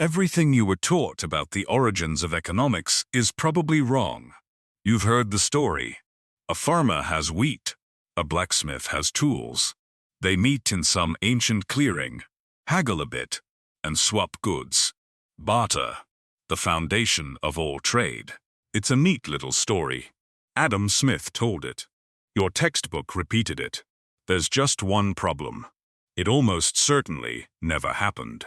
Everything you were taught about the origins of economics is probably wrong. You've heard the story. A farmer has wheat. A blacksmith has tools. They meet in some ancient clearing, haggle a bit, and swap goods. Barter, the foundation of all trade. It's a neat little story. Adam Smith told it. Your textbook repeated it. There's just one problem. It almost certainly never happened.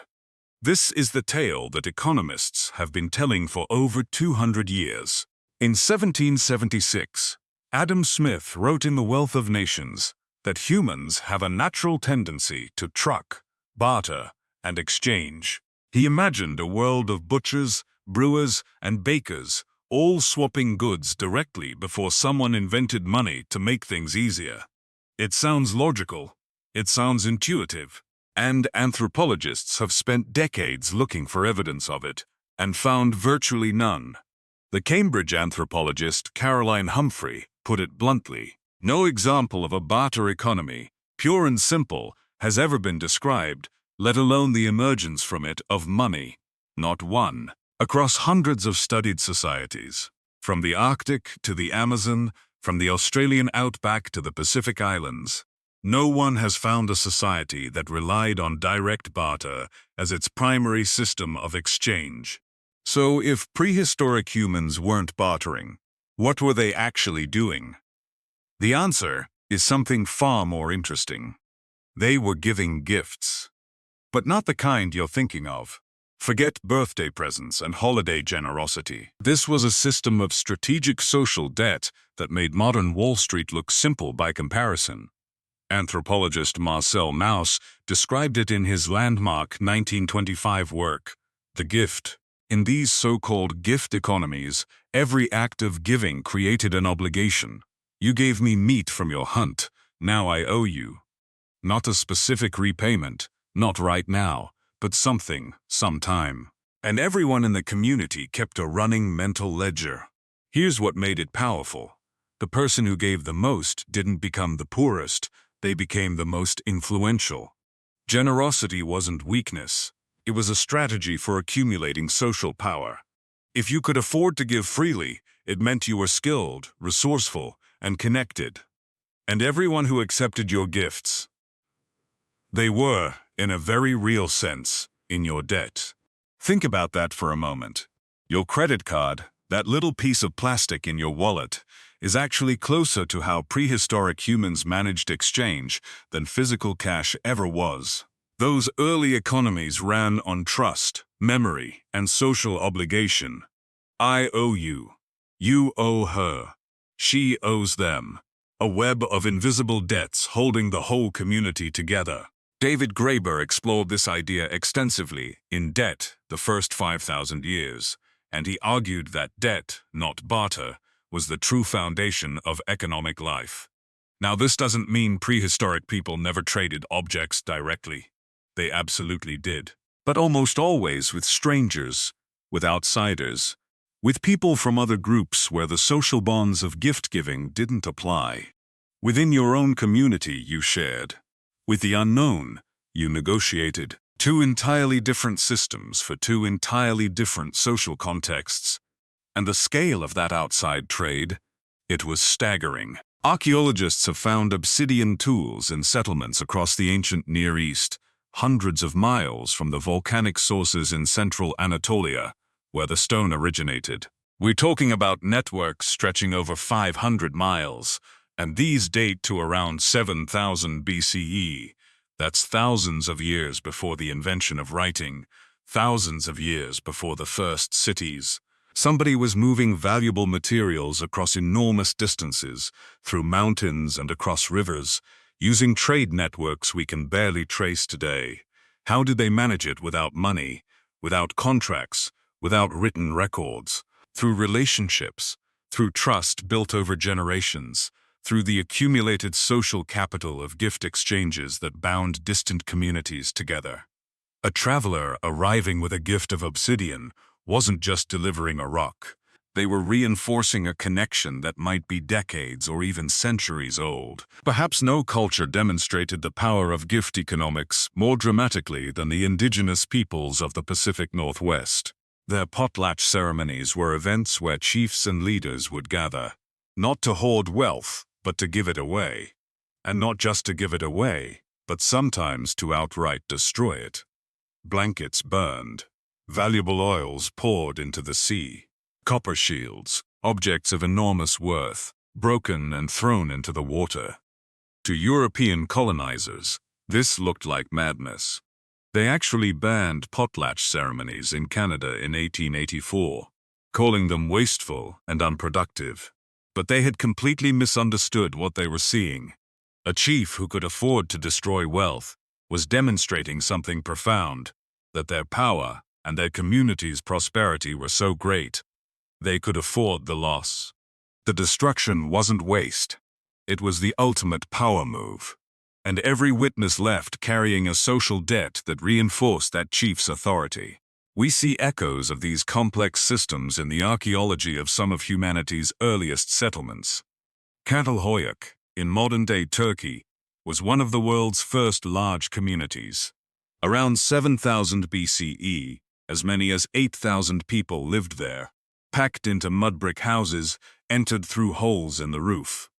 This is the tale that economists have been telling for over 200 years. In 1776, Adam Smith wrote in The Wealth of Nations that humans have a natural tendency to truck, barter, and exchange. He imagined a world of butchers, brewers, and bakers, all swapping goods directly before someone invented money to make things easier. It sounds logical. It sounds intuitive. And anthropologists have spent decades looking for evidence of it, and found virtually none. The Cambridge anthropologist Caroline Humphrey put it bluntly: no example of a barter economy, pure and simple, has ever been described, let alone the emergence from it of money. Not one. Across hundreds of studied societies, from the Arctic to the Amazon, from the Australian outback to the Pacific Islands, no one has found a society that relied on direct barter as its primary system of exchange. So if prehistoric humans weren't bartering, what were they actually doing? The answer is something far more interesting. They were giving gifts. But not the kind you're thinking of. Forget birthday presents and holiday generosity. This was a system of strategic social debt that made modern Wall Street look simple by comparison. Anthropologist Marcel Mauss described it in his landmark 1925 work, The Gift. In these so-called gift economies, every act of giving created an obligation. You gave me meat from your hunt, now I owe you. Not a specific repayment, not right now, but something, sometime. And everyone in the community kept a running mental ledger. Here's what made it powerful. The person who gave the most didn't become the poorest, they became the most influential. Generosity wasn't weakness. It was a strategy for accumulating social power. If you could afford to give freely, it meant you were skilled, resourceful, and connected. And everyone who accepted your gifts, they were, in a very real sense, in your debt. Think about that for a moment. Your credit card, that little piece of plastic in your wallet, is actually closer to how prehistoric humans managed exchange than physical cash ever was. Those early economies ran on trust, memory, and social obligation. I owe you. You owe her. She owes them. A web of invisible debts holding the whole community together. David Graeber explored this idea extensively in Debt, the First 5,000 Years, and he argued that debt, not barter, was the true foundation of economic life. Now, this doesn't mean prehistoric people never traded objects directly. They absolutely did. But almost always with strangers, with outsiders, with people from other groups where the social bonds of gift-giving didn't apply. Within your own community, you shared. With the unknown, you negotiated. Two entirely different systems for two entirely different social contexts. And the scale of that outside trade, it was staggering. Archaeologists have found obsidian tools in settlements across the ancient Near East, hundreds of miles from the volcanic sources in central Anatolia, where the stone originated. We're talking about networks stretching over 500 miles, and these date to around 7,000 BCE. That's thousands of years before the invention of writing, thousands of years before the first cities. Somebody was moving valuable materials across enormous distances, through mountains and across rivers, using trade networks we can barely trace today. How did they manage it without money, without contracts, without written records? Through relationships, through trust built over generations, through the accumulated social capital of gift exchanges that bound distant communities together. A traveler arriving with a gift of obsidian wasn't just delivering a rock. They were reinforcing a connection that might be decades or even centuries old. Perhaps no culture demonstrated the power of gift economics more dramatically than the indigenous peoples of the Pacific Northwest. Their potlatch ceremonies were events where chiefs and leaders would gather, not to hoard wealth, but to give it away. And not just to give it away, but sometimes to outright destroy it. Blankets burned, valuable oils poured into the sea. Copper shields, objects of enormous worth, broken and thrown into the water. To European colonizers, this looked like madness. They actually banned potlatch ceremonies in Canada in 1884, calling them wasteful and unproductive. But they had completely misunderstood what they were seeing. A chief who could afford to destroy wealth was demonstrating something profound, that their power and their community's prosperity were so great, they could afford the loss. The destruction wasn't waste. It was the ultimate power move. And every witness left carrying a social debt that reinforced that chief's authority. We see echoes of these complex systems in the archaeology of some of humanity's earliest settlements. Catalhoyuk, in modern-day Turkey, was one of the world's first large communities. Around 7000 BCE, as many as 8,000 people lived there, packed into mud-brick houses, entered through holes in the roof.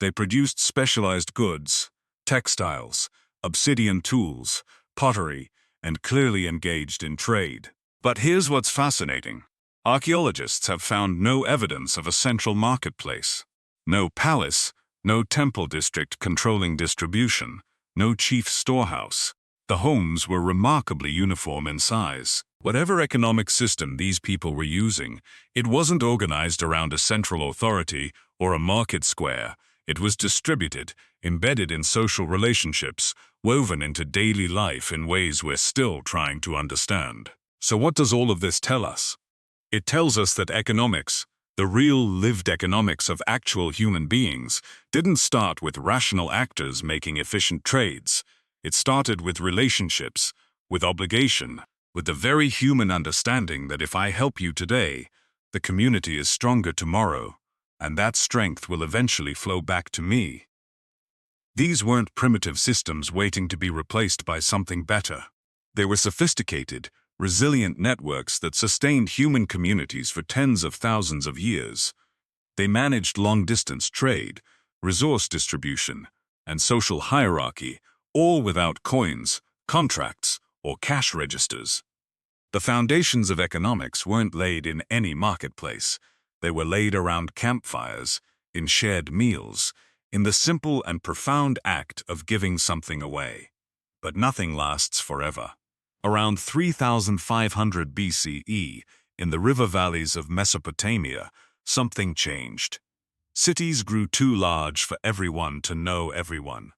They produced specialized goods, textiles, obsidian tools, pottery, and clearly engaged in trade. But here's what's fascinating. Archaeologists have found no evidence of a central marketplace. No palace, no temple district controlling distribution, no chief storehouse. The homes were remarkably uniform in size. Whatever economic system these people were using, it wasn't organized around a central authority or a market square. It was distributed, embedded in social relationships, woven into daily life in ways we're still trying to understand. So what does all of this tell us? It tells us that economics, the real lived economics of actual human beings, didn't start with rational actors making efficient trades. It started with relationships, with obligation, with the very human understanding that if I help you today, the community is stronger tomorrow, and that strength will eventually flow back to me. These weren't primitive systems waiting to be replaced by something better. They were sophisticated, resilient networks that sustained human communities for tens of thousands of years. They managed long-distance trade, resource distribution, and social hierarchy, all without coins, contracts, or cash registers. The foundations of economics weren't laid in any marketplace. They were laid around campfires, in shared meals, in the simple and profound act of giving something away. But nothing lasts forever. Around 3500 BCE, in the river valleys of Mesopotamia, something changed. Cities grew too large for everyone to know everyone.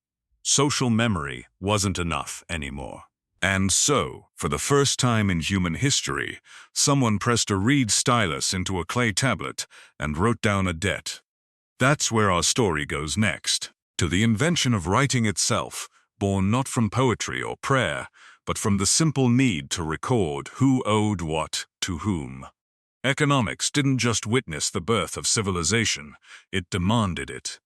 Social memory wasn't enough anymore. And so, for the first time in human history, someone pressed a reed stylus into a clay tablet and wrote down a debt. That's where our story goes next, to the invention of writing itself, born not from poetry or prayer, but from the simple need to record who owed what to whom. Economics didn't just witness the birth of civilization, it demanded it.